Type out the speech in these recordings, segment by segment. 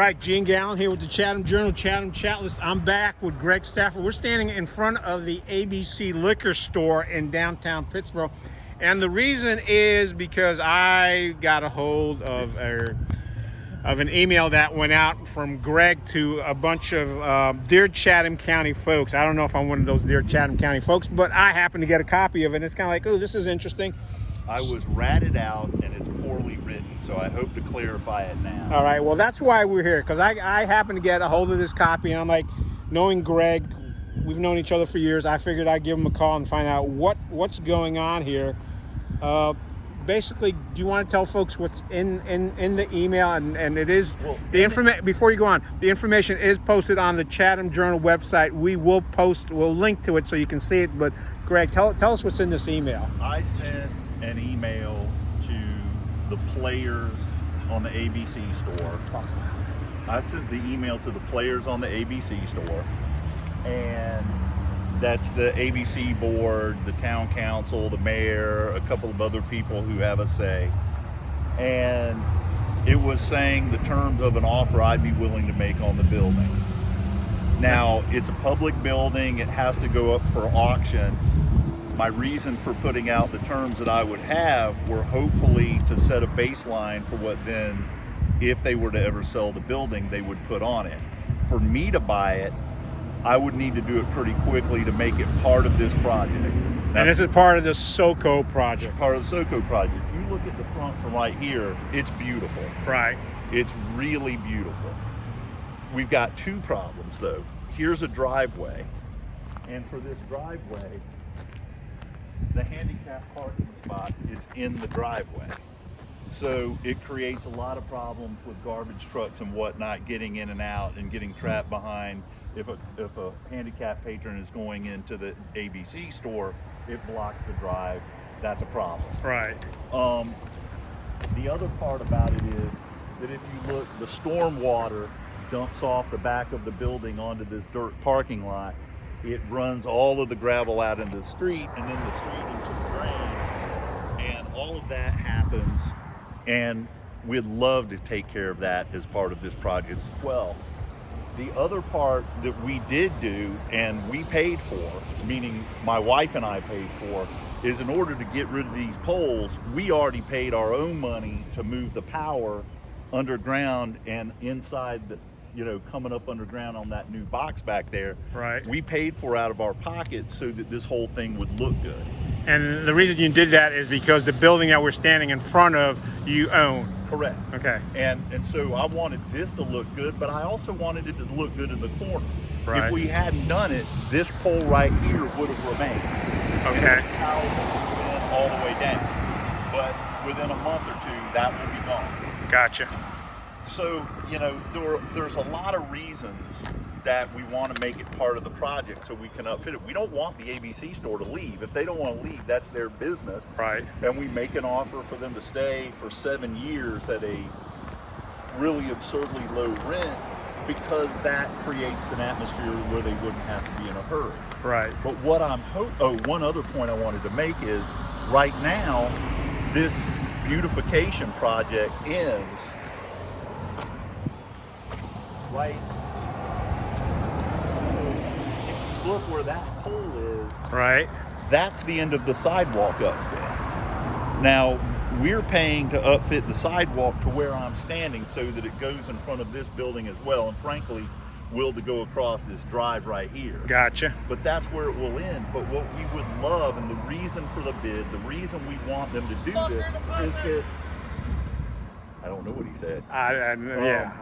All right, Gene Gallen here with the Chatham Journal, Chatham Chat List. I'm back with Greg Stafford. We're standing in front of the ABC liquor store in downtown Pittsboro. And the reason is because I got a hold of an email that went out from Greg to a bunch of Dear Chatham County folks. I don't know if I'm one of those Dear Chatham County folks, but I happen to get a copy of it. And it's kind of like, oh, this is interesting. I was ratted out and it's poorly written, so I hope to clarify it now. All right, well, that's why we're here, because I happen to get a hold of this copy, and I'm like, knowing Greg, we've known each other for years, I figured I'd give him a call and find out what's going on here. Basically, do you want to tell folks what's in the email? And it is, well, the information, before you go on, the information is posted on the Chatham Journal website. We'll link to it so you can see it, but Greg, tell us what's in this email. I sent an email to the players on the ABC store. I sent the email to the players on the ABC store, and that's the ABC board, the town council, the mayor, a couple of other people who have a say. And it was saying the terms of an offer I'd be willing to make on the building. Now, it's a public building, it has to go up for auction. My reason for putting out the terms that I would have were hopefully to set a baseline for what then, if they were to ever sell the building, they would put on it. For me to buy it, I would need to do it pretty quickly to make it part of this project. Now, and this is part of the SoCo project. It's part of the SoCo project. If you look at the front from right here, it's beautiful. Right. It's really beautiful. We've got two problems though. Here's a driveway, and for this driveway, the handicap parking spot is in the driveway. So it creates a lot of problems with garbage trucks and whatnot getting in and out and getting trapped behind. If a handicapped patron is going into the ABC store, it blocks the drive. That's a problem. Right. The other part about it is that if you look, the storm water dumps off the back of the building onto this dirt parking lot. It runs all of the gravel out into the street and then the street into the drain. And all of that happens, and we'd love to take care of that as part of this project as well. The other part that we did do and we paid for, meaning my wife and I paid for, is in order to get rid of these poles, we already paid our own money to move the power underground and inside the, coming up underground on that new box back there. Right. We paid for out of our pockets so that this whole thing would look good. And the reason you did that is because the building that we're standing in front of, you own. Correct. Okay. And so I wanted this to look good, but I also wanted it to look good in the corner. Right. If we hadn't done it, this pole right here would have remained. Okay. And the power would have been all the way down. But within a month or two, that will be gone. Gotcha. So, there's a lot of reasons that we want to make it part of the project so we can outfit it. We don't want the ABC store to leave. If they don't want to leave, that's their business. Right. And we make an offer for them to stay for 7 years at a really absurdly low rent because that creates an atmosphere where they wouldn't have to be in a hurry. Right. But what one other point I wanted to make is right now, this beautification project ends right. Look where that pole is. Right. That's the end of the sidewalk upfit. Now, we're paying to upfit the sidewalk to where I'm standing so that it goes in front of this building as well. And frankly, will to go across this drive right here. Gotcha. But that's where it will end. But what we would love, and the reason for the bid, the reason we want them to do this is that, I don't know what he said. Yeah.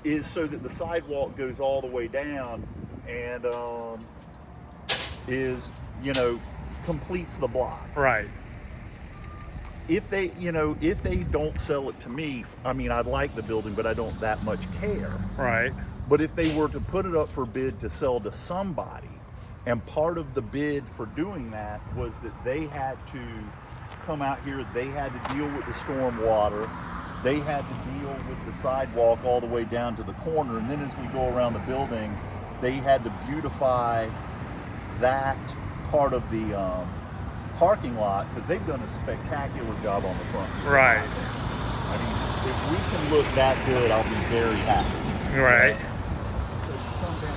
Is so that the sidewalk goes all the way down and completes the block. Right. If they don't sell it to me, I mean, I'd like the building, but I don't that much care. Right. But if they were to put it up for bid to sell to somebody, and part of the bid for doing that was that they had to come out here, they had to deal with the storm water, they had to deal with the sidewalk all the way down to the corner, and then as we go around the building, they had to beautify that part of the parking lot, because they've done a spectacular job on the front. Right. I mean, if we can look that good, I'll be very happy. Right. So you come down here.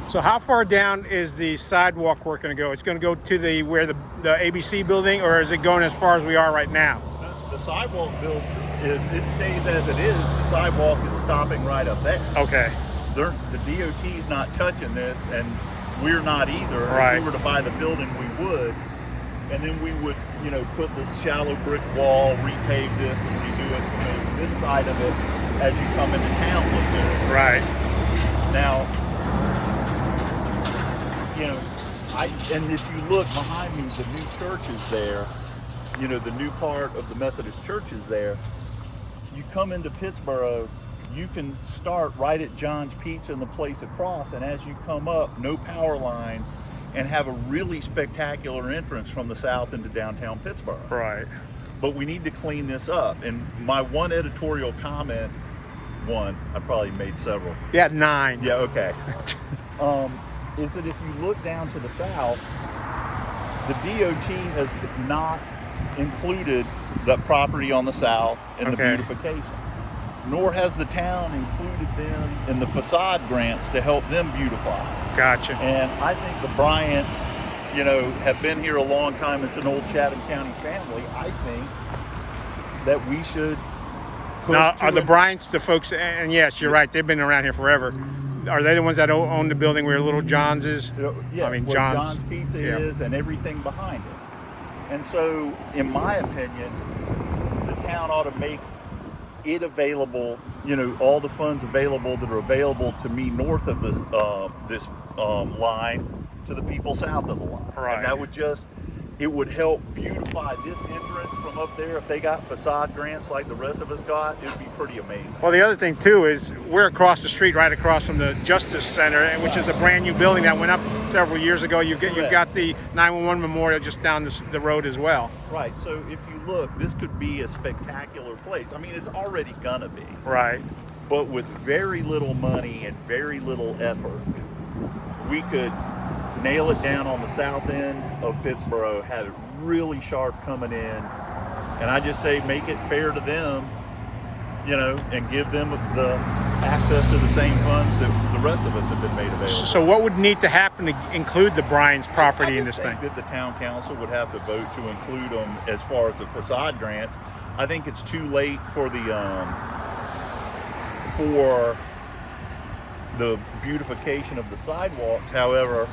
So how far down is the sidewalk work going to go? It's going to go to the where the ABC building, or is it going as far as we are right now? The sidewalk build, it stays as it is. The sidewalk is stopping right up there. Okay. The DOT's not touching this, and we're not either. Right. If we were to buy the building, we would. And then we would, put this shallow brick wall, repave this, and redo it to make this side of it, as you come into town, look good. Right. Now, and if you look behind me, the new church is there. The new part of the Methodist church is there. You come into Pittsboro, you can start right at John's Pizza and the place across, and as you come up, no power lines, and have a really spectacular entrance from the south into downtown Pittsboro. Right. But we need to clean this up. And my one editorial comment, I probably made several. Yeah, 9. Yeah, okay. Is that if you look down to the south, the DOT has not included the property on the south in the beautification, nor has the town included them in the facade grants to help them beautify. Gotcha. And I think the Bryants, have been here a long time. It's an old Chatham County family. I think that we should push. Now, are the Bryants the folks? And yes, you're right. They've been around here forever. Are they the ones that own the building where Little John's is? Yeah, I mean, where John's Pizza is, and everything behind it. And so, in my opinion, the town ought to make it available, all the funds available that are available to me north of this line to the people south of the line. Right. And that would it would help beautify this entrance from up there. If they got facade grants like the rest of us got, it would be pretty amazing. Well, the other thing too is we're across the street, right across from the Justice Center, which is a brand new building that went up several years ago. You've got the 911 memorial just down the road as well. Right. So if you look, this could be a spectacular place. I mean, it's already gonna be. Right. But with very little money and very little effort, we could nail it down on the south end of Pittsboro, have it really sharp coming in, and I just say make it fair to them, and give them the access to the same funds that the rest of us have been made available. So what would need to happen to include the Bryant's property in this thing? I think that the town council would have to vote to include them as far as the facade grants. I think it's too late for the beautification of the sidewalks. However,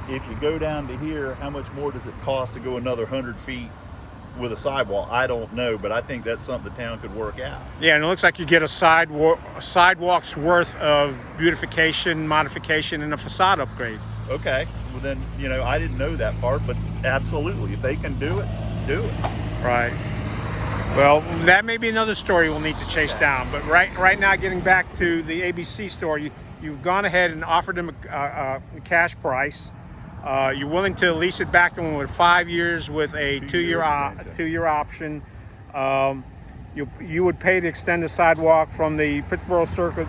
if you go down to here, how much more does it cost to go another 100 feet with a sidewalk? I don't know, but I think that's something the town could work out. Yeah, and it looks like you get a sidewalk's worth of beautification, modification, and a facade upgrade. Okay, well then, I didn't know that part, but absolutely, if they can do it, do it. Right. Well, that may be another story we'll need to chase down. But right now, getting back to the ABC store, you've gone ahead and offered them a cash price. You're willing to lease it back to them with 5 years with a two-year option. You would pay to extend the sidewalk from the Pittsboro Circle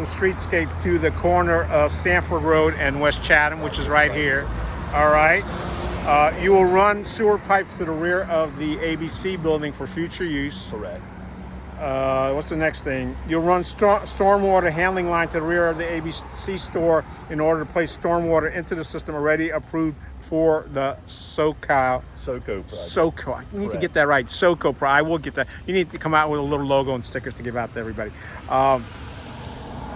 streetscape to the corner of Stafford Road and West Chatham, which is right here. All right. You will run sewer pipes to the rear of the ABC building for future use. Correct. What's the next thing? You'll run stormwater handling line to the rear of the ABC store in order to place stormwater into the system already approved for the SoCo project. SoCo. You need to get that right. SoCo project. I will get that. You need to come out with a little logo and stickers to give out to everybody.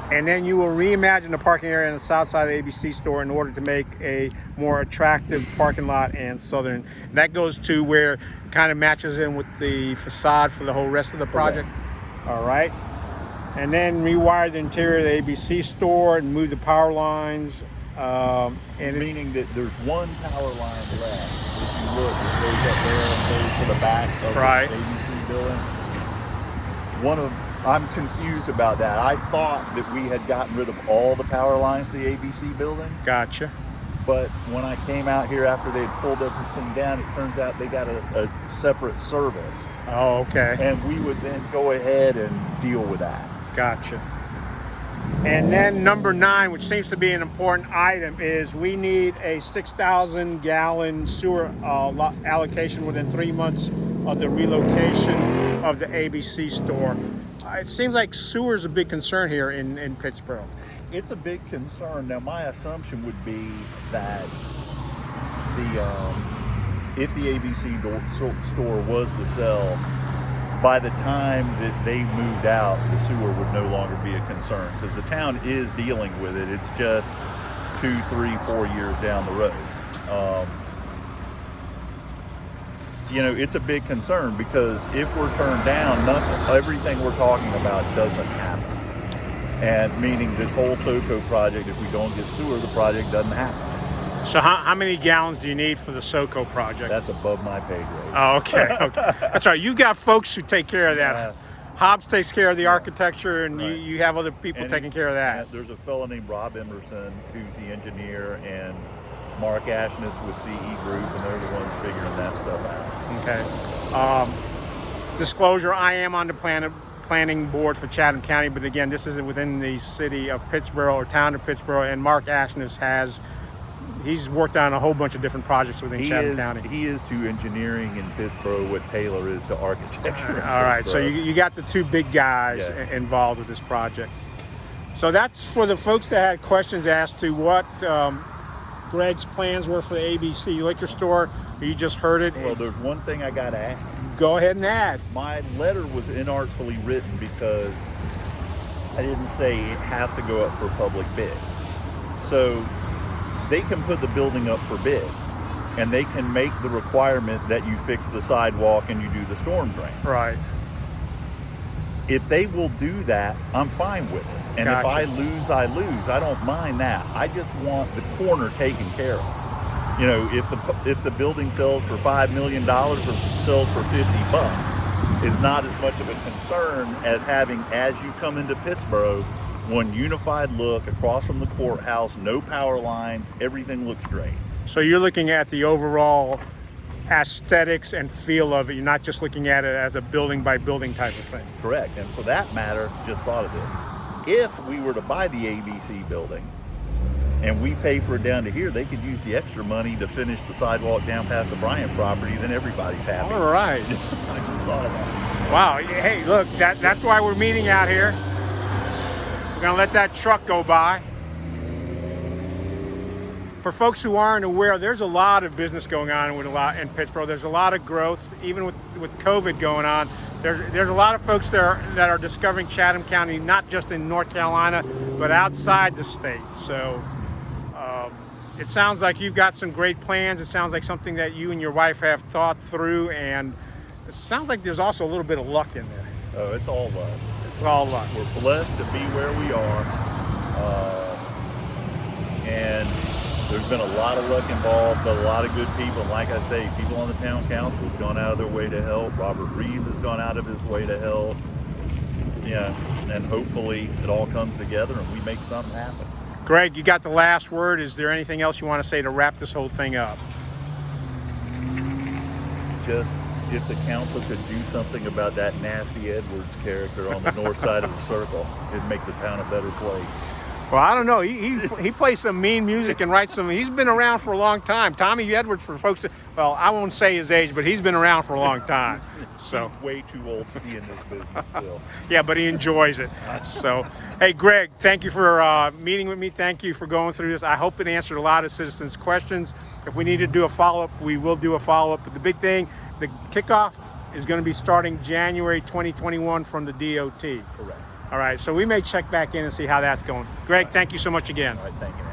And then you will reimagine the parking area on the south side of the ABC store in order to make a more attractive parking lot and southern. And that goes to where it kind of matches in with the facade for the whole rest of the project. All right. And then rewire the interior of the ABC store and move the power lines. Meaning that there's one power line left. If you look, it goes up there and goes to the back of the ABC building. I'm confused about that. I thought that we had gotten rid of all the power lines to the ABC building. Gotcha. But when I came out here after they had pulled everything down, it turns out they got a separate service. Oh, okay. And we would then go ahead and deal with that. Gotcha. And then number 9, which seems to be an important item, is we need a 6,000 gallon sewer allocation within 3 months of the relocation of the ABC store. It seems like sewer is a big concern here in Pittsboro. It's a big concern. Now, my assumption would be that if the ABC store was to sell, by the time that they moved out, the sewer would no longer be a concern, because the town is dealing with it. It's just 2, 3, 4 years down the road. You know, it's a big concern, because if we're turned down, everything we're talking about doesn't happen. And meaning this whole SoCo project, if we don't get sewer, the project doesn't happen. So how many gallons do you need for the SoCo project? That's above my pay grade. Oh, okay. Okay. That's right. You got folks who take care of that. Hobbs takes care of the architecture, and right. you have other people taking care of that. There's a fellow named Rob Emerson who's the engineer, and Mark Ashness with CE Group, and they're the ones figuring that stuff out. Okay. Disclosure, I am on the planning board for Chatham County, but again, this isn't within the city of Pittsboro or town of Pittsboro, and Mark Ashness he's worked on a whole bunch of different projects within Chatham County. He is to engineering in Pittsboro what Taylor is to architecture. All right, so you got the two big guys involved with this project. So that's for the folks that had questions as to what Greg's plans were for the ABC liquor store. You just heard it. Well, there's one thing I got to add. Go ahead and add. My letter was inartfully written because I didn't say it has to go up for public bid. So they can put the building up for bid, and they can make the requirement that you fix the sidewalk and you do the storm drain. Right. If they will do that, I'm fine with it. And Gotcha. If I lose, I lose. I don't mind that. I just want the corner taken care of. You know, if the building sells for $5 million or sells for $50, is not as much of a concern as having, as you come into Pittsboro, one unified look across from the courthouse, no power lines, everything looks great. So you're looking at the overall aesthetics and feel of it. You're not just looking at it as a building by building type of thing. Correct. And for that matter, just thought of this. If we were to buy the ABC building and we pay for it down to here, they could use the extra money to finish the sidewalk down past the Bryant property, then everybody's happy. All right. I just thought of that. Wow. Hey, look, that's why we're meeting out here. We're going to let that truck go by. For folks who aren't aware, there's a lot of business going on in Pittsboro. There's a lot of growth, even with COVID going on. There's a lot of folks that are discovering Chatham County, not just in North Carolina, but outside the state. So it sounds like you've got some great plans. It sounds like something that you and your wife have thought through, and it sounds like there's also a little bit of luck in there. Oh, it's all luck. It's all luck. We're blessed to be where we are, and there's been a lot of luck involved, but a lot of good people. And like I say, people on the town council have gone out of their way to help. Robert Reeves has gone out of his way to help. Yeah, and hopefully it all comes together and we make something happen. Greg, you got the last word. Is there anything else you want to say to wrap this whole thing up? Just, if the council could do something about that nasty Edwards character on the north side of the circle, it'd make the town a better place. Well, I don't know. He plays some mean music and writes some. He's been around for a long time. Tommy Edwards, for folks that, well, I won't say his age, but he's been around for a long time. So he's way too old to be in this business still. Yeah, but he enjoys it. So, hey, Greg, thank you for meeting with me. Thank you for going through this. I hope it answered a lot of citizens' questions. If we need to do a follow-up, we will do a follow-up. But the big thing, the kickoff is going to be starting January 2021 from the DOT. Correct. All right, so we may check back in and see how that's going. Greg, thank you so much again. All right, thank you.